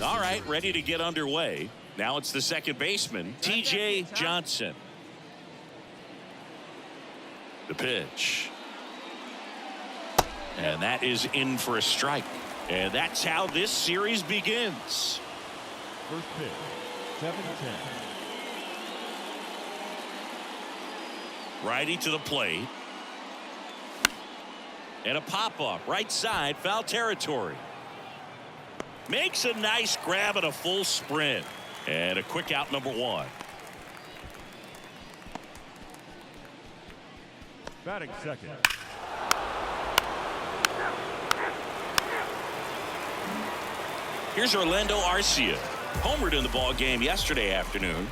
All right, ready to get underway. Now it's the second baseman, T.J. Johnson. The pitch. And that is in for a strike. And that's how this series begins. First pitch, 7-10. Righty to the plate. And a pop-up, right side, foul territory. Makes a nice grab and a full sprint. And a quick out, number one. Batting second. Here's Orlando Arcia. Homered in the ball game yesterday afternoon.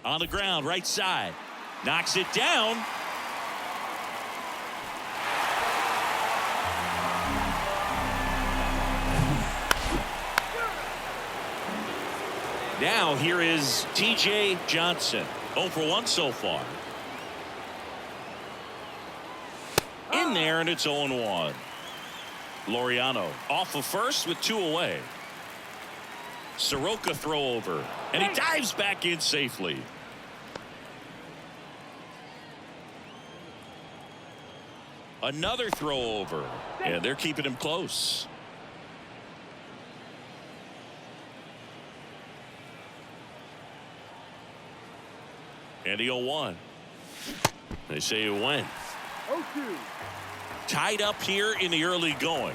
On the ground, right side. Knocks it down. Now here is T.J. Johnson. 0 for 1 so far. In there, and it's 0-1. Laureano off of first with 2 away. Soroka throw over, and he dives back in safely. Another throw over, and they're keeping him close. And the 0-1. They say it went. 0-2. Tied up here in the early going.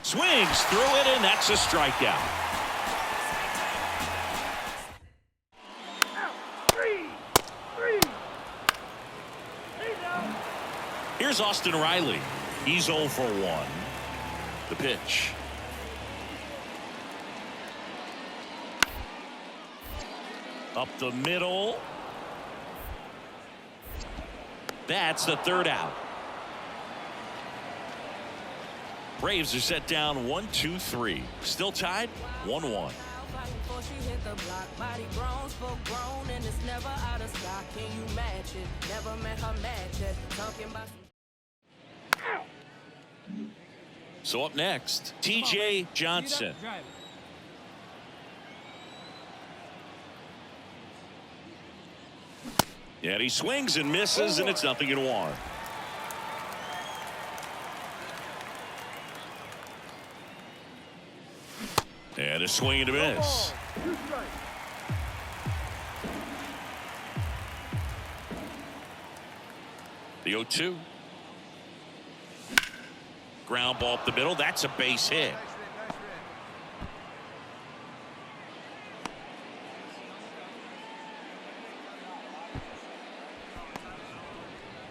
Swings through it, and that's a strikeout. Here's Austin Riley. He's 0 for 1. The pitch. Up the middle. That's the third out. Braves are set down 1-2-3. Still tied 1-1. So up next, T.J. Johnson. And he swings and misses, and it's 0-1. And a swing and a miss. The 0-2. Ground ball up the middle. That's a base hit.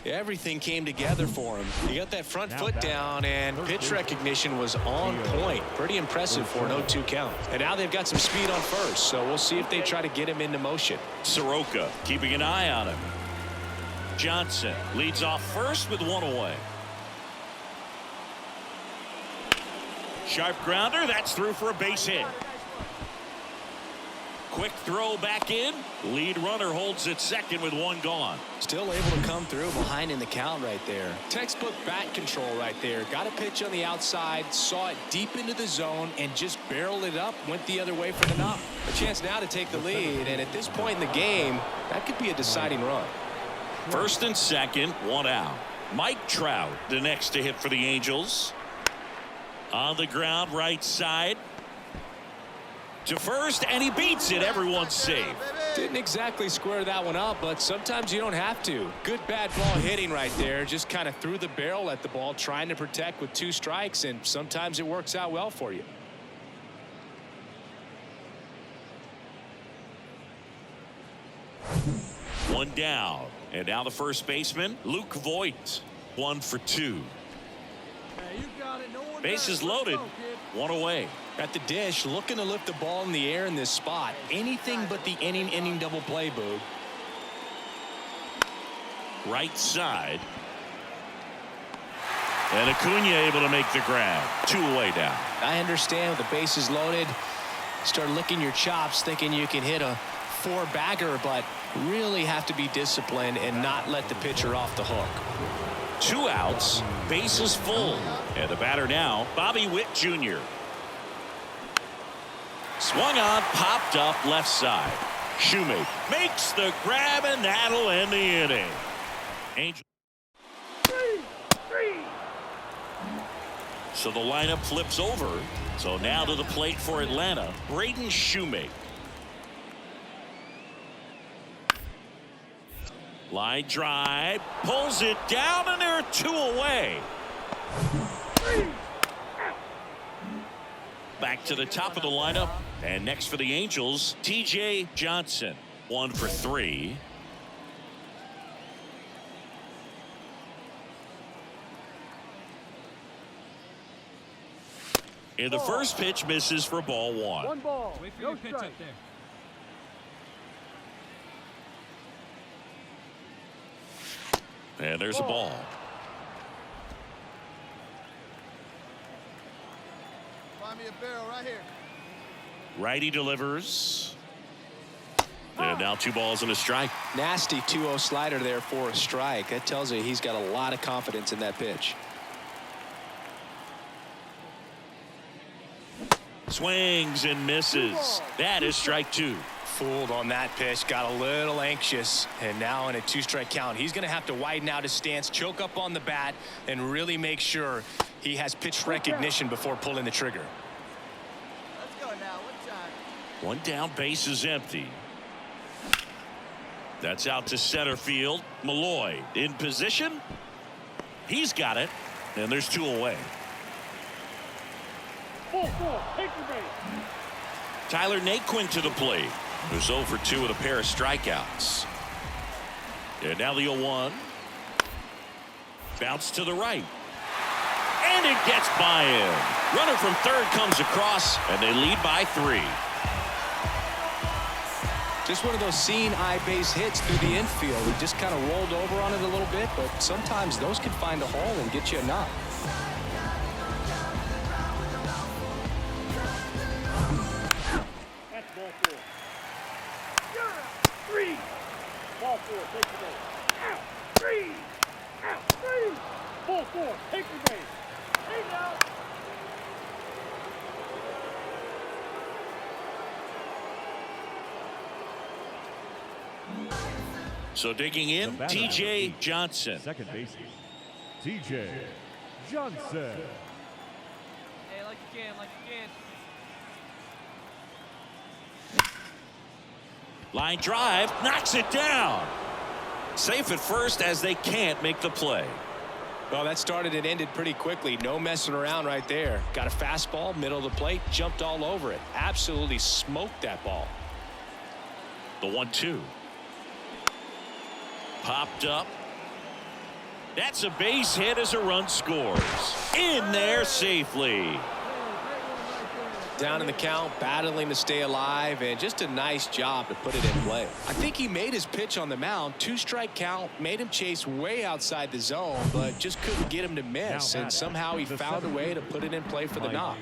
Everything came together for him. He got that front foot down, and pitch recognition was on point. Pretty impressive for an 0-2 count. And now they've got some speed on first, so we'll see if they try to get him into motion. Soroka keeping an eye on him. Johnson leads off first with 1 away. Sharp grounder. That's through for a base hit. Quick throw back in. Lead runner holds at second with 1 gone. Still able to come through behind in the count right there. Textbook bat control right there. Got a pitch on the outside, saw it deep into the zone, and just barreled it up. Went the other way for the knock. A chance now to take the lead, and at this point in the game, that could be a deciding run. First and second, 1 out. Mike Trout, the next to hit for the Angels. On the ground, right side. To first, and he beats it. Everyone's safe. Didn't exactly square that one up, but sometimes you don't have to. Good bad ball hitting right there. Just kind of threw the barrel at the ball, trying to protect with 2 strikes, and sometimes it works out well for you. One down, and now the first baseman, Luke Voigt, 1 for 2. Bases loaded, 1 away. At the dish, looking to lift the ball in the air in this spot. Anything but the inning double play, Boog. Right side. And Acuna able to make the grab. 2 away down. I understand with the bases loaded, start licking your chops thinking you can hit a 4-bagger, but Really have to be disciplined and not let the pitcher off the hook. 2 outs, bases full. And the batter now, Bobby Witt Jr. Swung on, popped up left side. Shoemaker makes the grab, and that'll end the inning. Angel. So the lineup flips over. So now to the plate for Atlanta, Braden Shoemaker. Line drive, pulls it down, and there are 2 away. Back to the top of the lineup, and next for the Angels, TJ Johnson. 1 for 3. And the first pitch misses for ball 1. 1 ball. Wait for your pitch up there. And there's a ball. Find me a barrel right here. Righty delivers. And now 2 balls and a strike. Nasty 2-0 slider there for a strike. That tells you he's got a lot of confidence in that pitch. Swings and misses. That is strike 2. Fooled on that pitch, got a little anxious, and now in a 2-strike count, he's going to have to widen out his stance, choke up on the bat, and really make sure he has pitch recognition before pulling the trigger. Let's go now. What time? 1 down, base is empty. That's out to center field. Malloy in position. He's got it, and there's 2 away. 4-4. Take your base. Tyler Naquin to the plate, who's 0 for 2 with a pair of strikeouts. And now the 0-1. Bounce to the right. And it gets by him. Runner from third comes across, and they lead by 3. Just one of those seeing eye base hits through the infield. He just kind of rolled over on it a little bit, but sometimes those can find a hole and get you a knock. That's ball 4. 3. Ball 4. Take your base. Out. 3. Out. 3. Ball 4. Take your base. Take out. So digging in, The batter, TJ Johnson. Second baseman, TJ Johnson. Hey, like you can, like you can. Line drive, knocks it down. Safe at first as they can't make the play. Well, that started and ended pretty quickly. No messing around right there. Got a fastball, middle of the plate, jumped all over it. Absolutely smoked that ball. The 1-2. Popped up. That's a base hit as a run scores. In there safely. Down in the count, battling to stay alive, and just a nice job to put it in play. I think he made his pitch on the mound. 2-strike count, made him chase way outside the zone, but just couldn't get him to miss, and somehow he found a way to put it in play for the knock.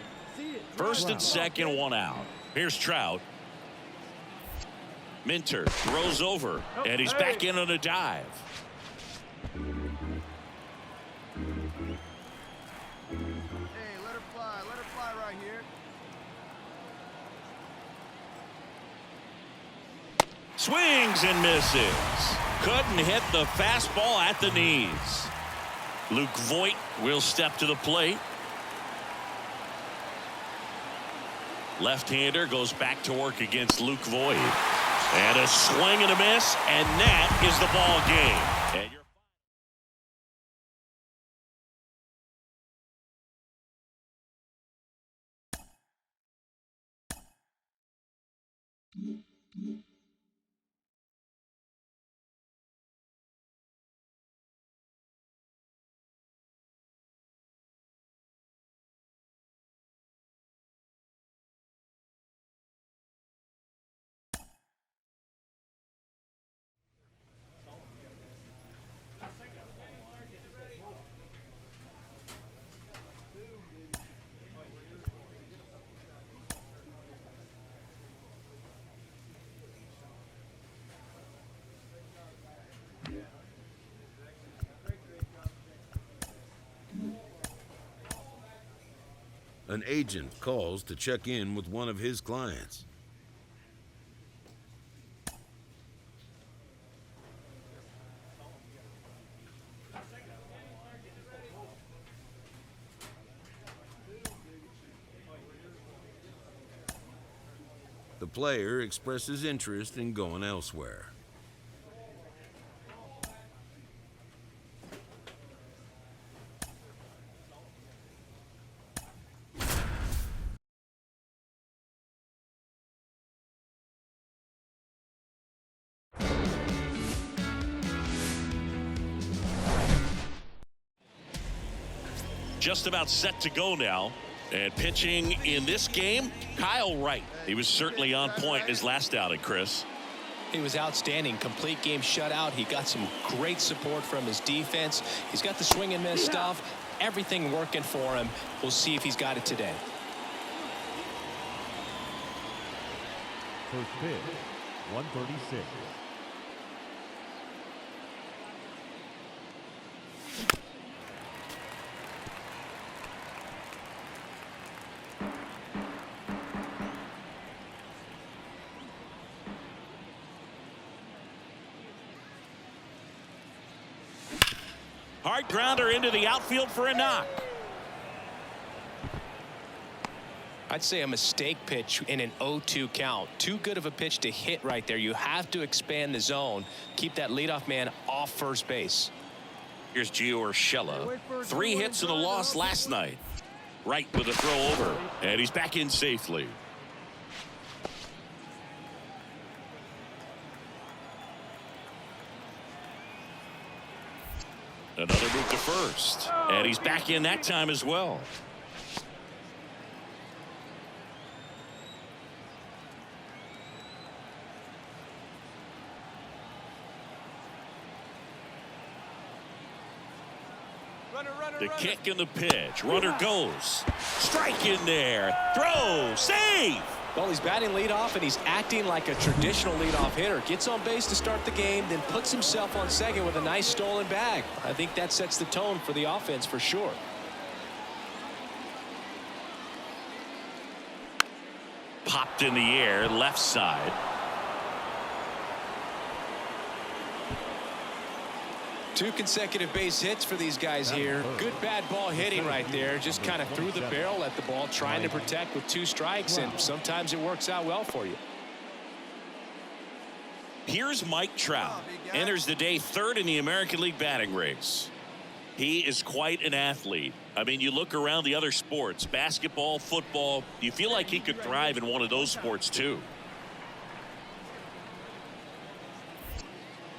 First and second, 1 out. Here's Trout. Minter throws over, and he's back in on a dive. Hey, let her fly right here. Swings and misses. Couldn't hit the fastball at the knees. Luke Voit will step to the plate. Left-hander goes back to work against Luke Voit. And a swing and a miss, and that is the ball game. And An agent calls to check in with one of his clients. The player expresses interest in going elsewhere. Just about set to go now. And pitching in this game, Kyle Wright. He was certainly on point in his last outing, Chris. He was outstanding. Complete game shutout. He got some great support from his defense. He's got the swing and miss stuff. Everything working for him. We'll see if he's got it today. First pitch, 136. Hard grounder into the outfield for a knock. I'd say a mistake pitch in an 0-2 count. Too good of a pitch to hit right there. You have to expand the zone. Keep that leadoff man off first base. Here's Gio Urshela. 3 hits and a loss last night. Wright with a throw over, and he's back in safely. Another move to first, and he's back in that time as well. The kick and the pitch. Runner goes. Strike in there. Throw. Save. Well, he's batting leadoff, and he's acting like a traditional leadoff hitter. Gets on base to start the game, then puts himself on second with a nice stolen bag. I think that sets the tone for the offense for sure. Popped in the air, left side. Two consecutive base hits for these guys here. Good bad ball hitting right there. Just kind of threw the barrel at the ball, trying to protect with 2 strikes, and sometimes it works out well for you. Here's Mike Trout. Enters the day 3rd in the American League batting race. He is quite an athlete. I mean, you look around the other sports, basketball, football, you feel like he could thrive in one of those sports too.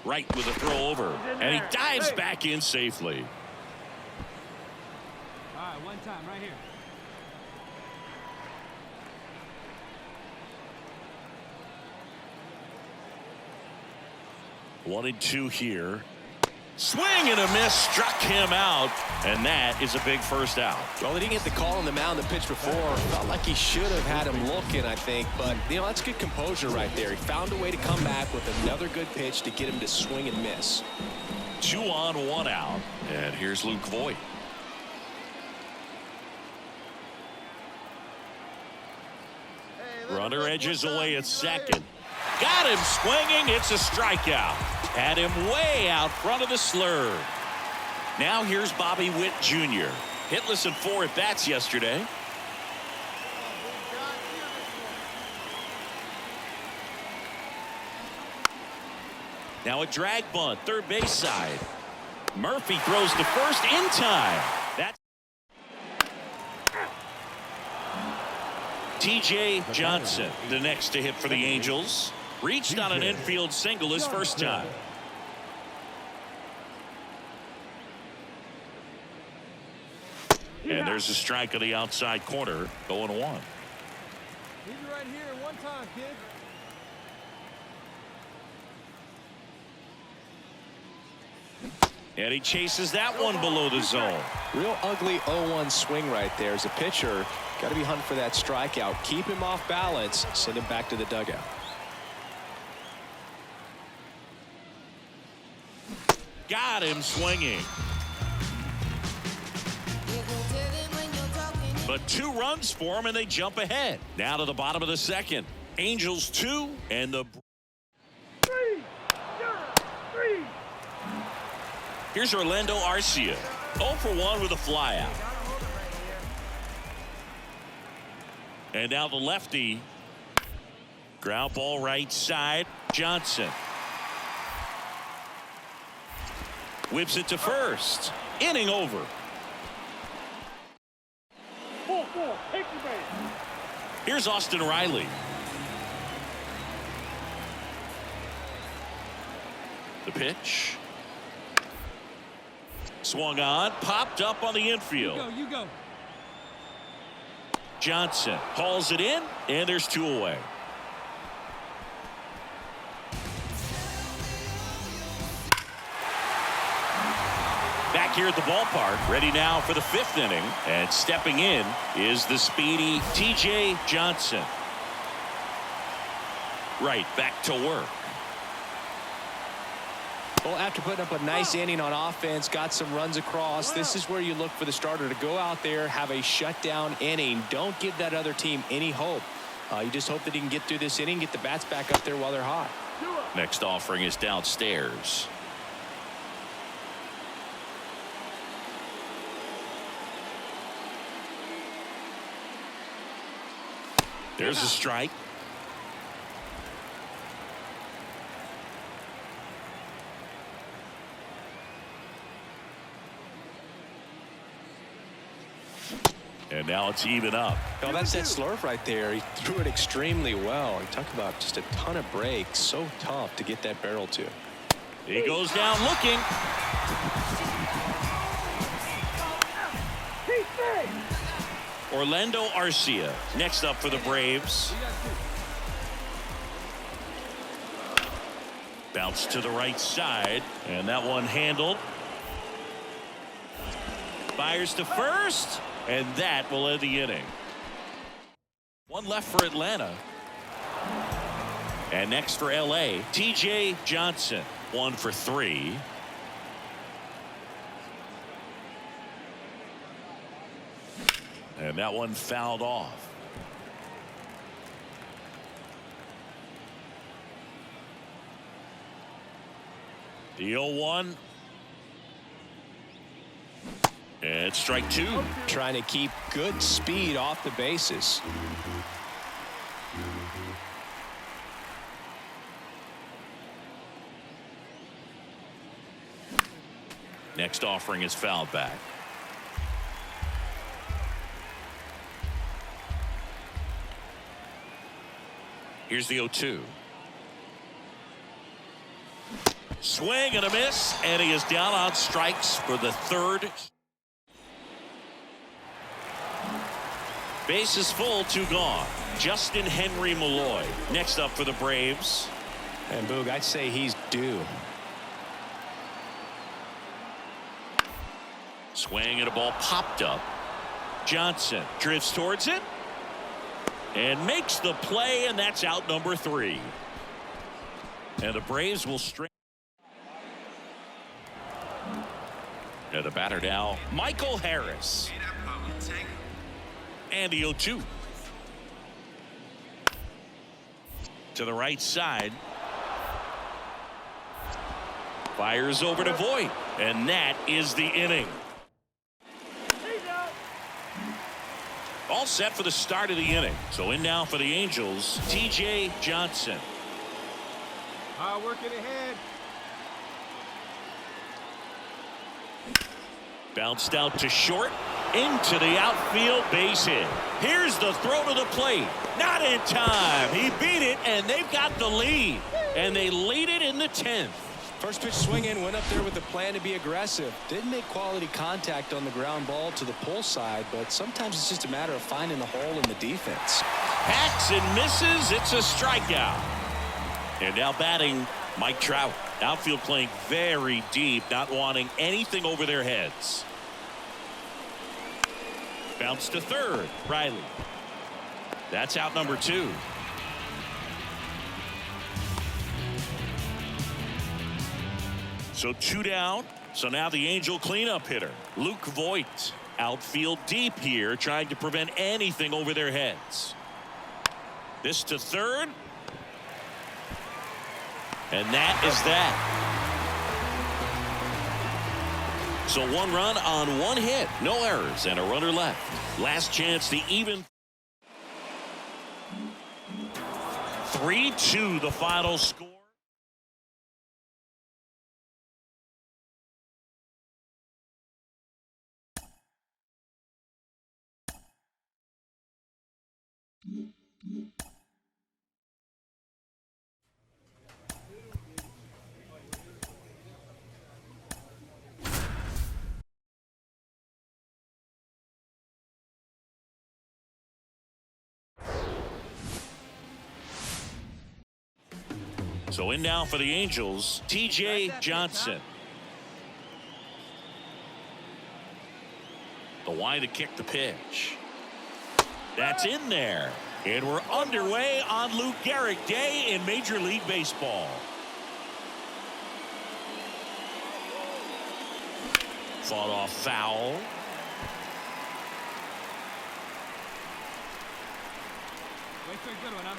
Right with a throw over, and he dives back in safely. All right, one time right here. One and 2 here. Swing and a miss, struck him out, and that is a big first out. Well, he didn't get the call on the mound the pitch before. Felt like he should have had him looking, I think. But, you know, that's good composure right there. He found a way to come back with another good pitch to get him to swing and miss. 2 on, 1 out. And here's Luke Voigt. Runner edges away at second. Got him swinging. It's a strikeout. Had him way out front of the slurve. Now here's Bobby Witt Jr. Hitless in 4 at-bats yesterday. Now a drag bunt, third base side. Murphy throws to first in time. That's T.J. Johnson, the next to hit for the Angels. Reached on an infield single his first time. And there's a strike on the outside corner, 0-1. Leave it right here, one time, kid. And he chases that one below the zone. Real ugly 0-1 swing right there. As a pitcher, got to be hunting for that strikeout. Keep him off balance. Send him back to the dugout. Got him swinging. But 2 runs for them, and they jump ahead. Now to the bottom of the second. Angels 2, and the... Here's Orlando Arcia. 0 for 1 with a flyout. And now the lefty. Ground ball right side. Johnson. Whips it to first. Inning over. 4-4. Take the base. Here's Austin Riley. The pitch. Swung on, popped up on the infield. You go. Johnson hauls it in, and there's 2 away. Back here at the ballpark, ready now for the 5th inning, and stepping in is the speedy T.J. Johnson. Right back to work. Well, after putting up a nice inning on offense, got some runs across, this is where you look for the starter to go out there, have a shutdown inning. Don't give that other team any hope. You just hope that he can get through this inning, get the bats back up there while they're hot. Next offering is downstairs. There's a strike. And now it's even up. Oh, that's that slurve right there. He threw it extremely well. You talk about just a ton of breaks. So tough to get that barrel to. He goes down looking. Orlando Arcia next up for the Braves. Bounce to the right side, and that one handled. Fires to first, and that will end the inning. 1 left for Atlanta. And next for LA, T.J. Johnson. 1 for 3. And that one fouled off. The 0-1. And strike 2. Trying to keep good speed off the bases. Next offering is fouled back. Here's the 0-2. Swing and a miss, and he is down on strikes for the 3rd. Bases full, 2 gone. Justin Henry Malloy next up for the Braves. And Boog, I'd say he's due. Swing and a ball popped up. Johnson drifts towards it and makes the play, and that's out number 3. And the Braves will string. And the batter now, Michael Harris. And the 0-2. To the right side. Fires over to Voit, and that is the inning. All set for the start of the inning. So in now for the Angels, T.J. Johnson. Working ahead. Bounced out to short, into the outfield, base hit. Here's the throw to the plate. Not in time. He beat it, and they've got the lead. And they lead it in the 10th. First pitch swing in, went up there with a plan to be aggressive. Didn't make quality contact on the ground ball to the pull side, but sometimes it's just a matter of finding the hole in the defense. Hacks and misses. It's a strikeout. And now batting, Mike Trout. Outfield playing very deep, not wanting anything over their heads. Bounce to third, Riley. That's out number 2. So 2 down. So now the Angel cleanup hitter, Luke Voit. Outfield deep here, trying to prevent anything over their heads. This to third. And that is that. So 1 run on 1 hit, no errors, and a runner left. Last chance to even. 3-2 the final score. So in now for the Angels, T.J. Johnson. The wide to kick the pitch. That's in there. And we're underway on Lou Gehrig Day in Major League Baseball. Fought off foul. Wait for a good one, huh?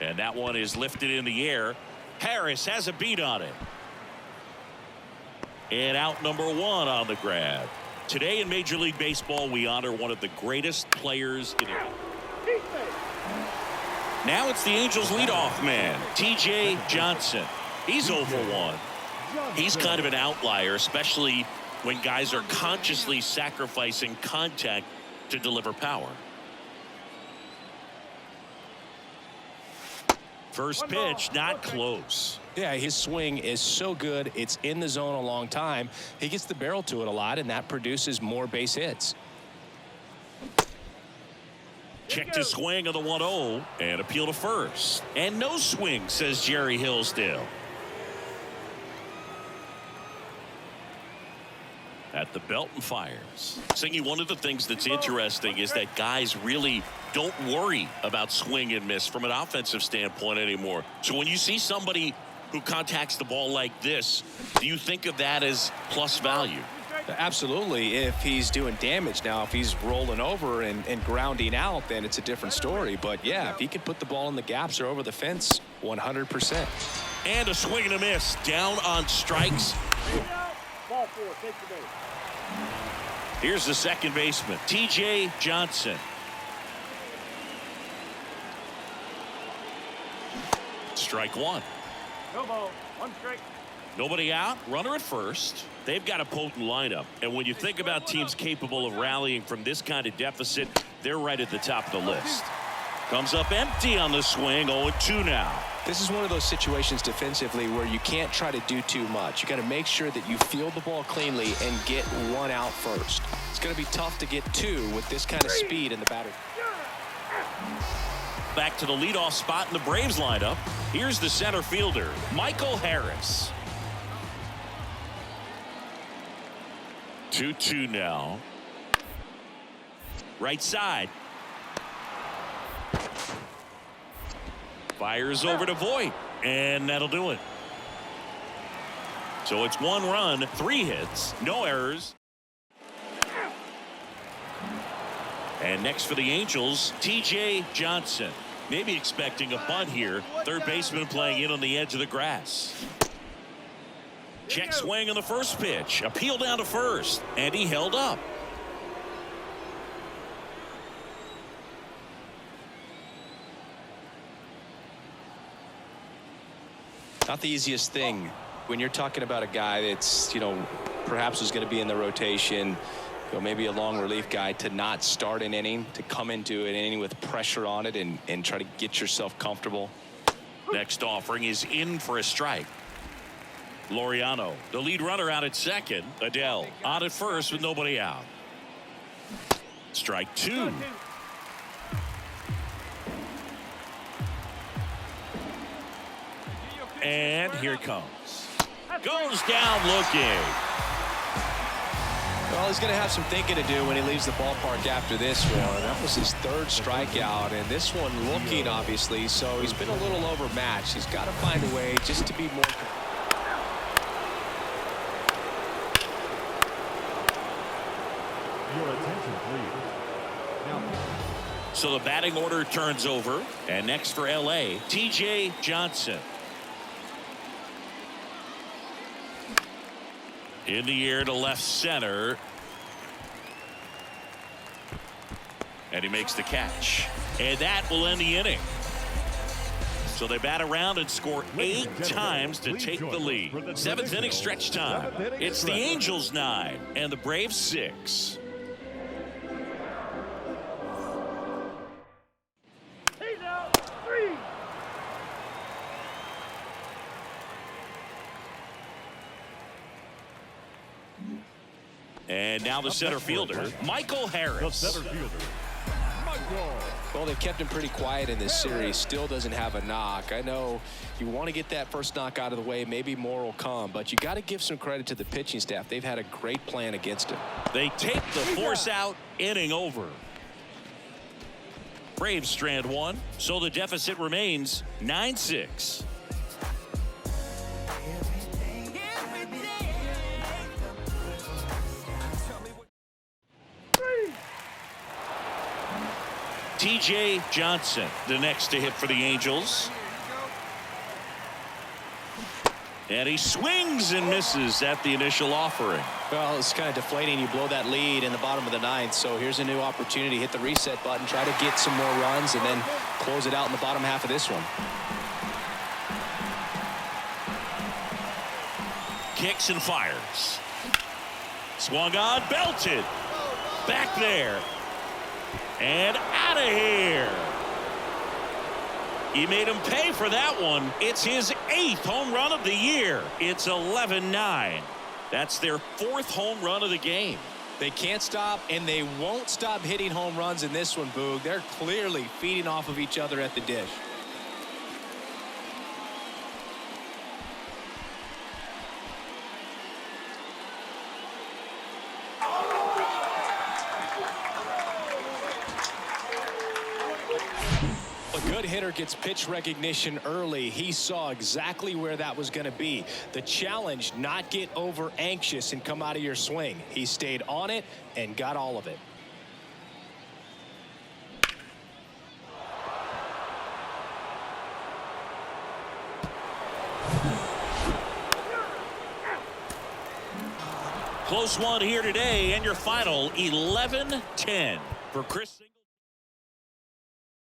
And that one is lifted in the air. Harris has a beat on it. And out number 1 on the grab. Today in Major League Baseball, we honor one of the greatest players in it. Now it's the Angels leadoff man, T.J. Johnson. He's 0 for 1. He's kind of an outlier, especially when guys are consciously sacrificing contact to deliver power. First pitch, not close. Yeah, his swing is so good. It's in the zone a long time. He gets the barrel to it a lot, and that produces more base hits. Check to swing on the 1-0 and appeal to first. And no swing, says Jerry Hillsdale. At the belt and fires. Singy, one of the things that's interesting is that guys really don't worry about swing and miss from an offensive standpoint anymore. So when you see somebody who contacts the ball like this, do you think of that as plus value? Absolutely, if he's doing damage. Now, if he's rolling over and grounding out, then it's a different story. But yeah, if he can put the ball in the gaps or over the fence, 100%. And a swing and a miss. Down on strikes. Ball 4, take the base. Here's the second baseman, T.J. Johnson. Strike 1. No ball, 1 strike. Nobody out, runner at first. They've got a potent lineup, and when you think about teams capable of rallying from this kind of deficit, they're right at the top of the list. Comes up empty on the swing, 0-2 now. This is one of those situations defensively where you can't try to do too much. You got to make sure that you field the ball cleanly and get 1 out first. It's going to be tough to get 2 with this kind of speed in the batter. Back to the leadoff spot in the Braves lineup. Here's the center fielder, Michael Harris. 2-2 now. Right side. Fires over to Voit, and that'll do it. So it's 1 run, 3 hits, no errors. And next for the Angels, T.J. Johnson. Maybe expecting a bunt here. Third baseman playing in on the edge of the grass. Check swing on the first pitch. Appeal down to first, and he held up. Not the easiest thing when you're talking about a guy that's, perhaps is going to be in the rotation, maybe a long relief guy, to not start an inning, to come into an inning with pressure on it and try to get yourself comfortable. Next offering is in for a strike. Laureano, the lead runner, out at second. Adele on at first with nobody out. Strike 2. And here it comes. Goes down looking. Well, he's going to have some thinking to do when he leaves the ballpark after this one. That was his 3rd strikeout, and this one looking, obviously, so he's been a little overmatched. He's got to find a way just to be more. Your attention, please. Now, So the batting order turns over. And next for L.A., T.J. Johnson. In the air to left center. And he makes the catch. And that will end the inning. So they bat around and score 8 times to take the lead. 7th inning stretch time. It's the Angels 9 and the Braves 6. he's out. 3. And now the center fielder, Michael The Harris. center fielder, Michael. Well, they've kept him pretty quiet in this series. Still doesn't have a knock. I know you want to get that first knock out of the way. Maybe more will come, but you got to give some credit to the pitching staff. They've had a great plan against him. They take the force out, inning over. Braves strand 1, so the deficit remains 9-6. T.J. Johnson, the next to hit for the Angels. And he swings and misses at the initial offering. Well, it's kind of deflating. You blow that lead in the bottom of the 9th, so here's a new opportunity. Hit the reset button, try to get some more runs, and then close it out in the bottom half of this one. Kicks and fires. Swung on, belted. Back there. And out of here. He made him pay for that one. It's his 8th home run of the year. It's 11-9. That's their 4th home run of the game. They can't stop, and they won't stop hitting home runs in this one, Boog. They're clearly feeding off of each other at the dish. A good hitter gets pitch recognition early. He saw exactly where that was going to be. The challenge, not get over anxious and come out of your swing. He stayed on it and got all of it. Close one here today, and your final 11-10 for Chris Singleton.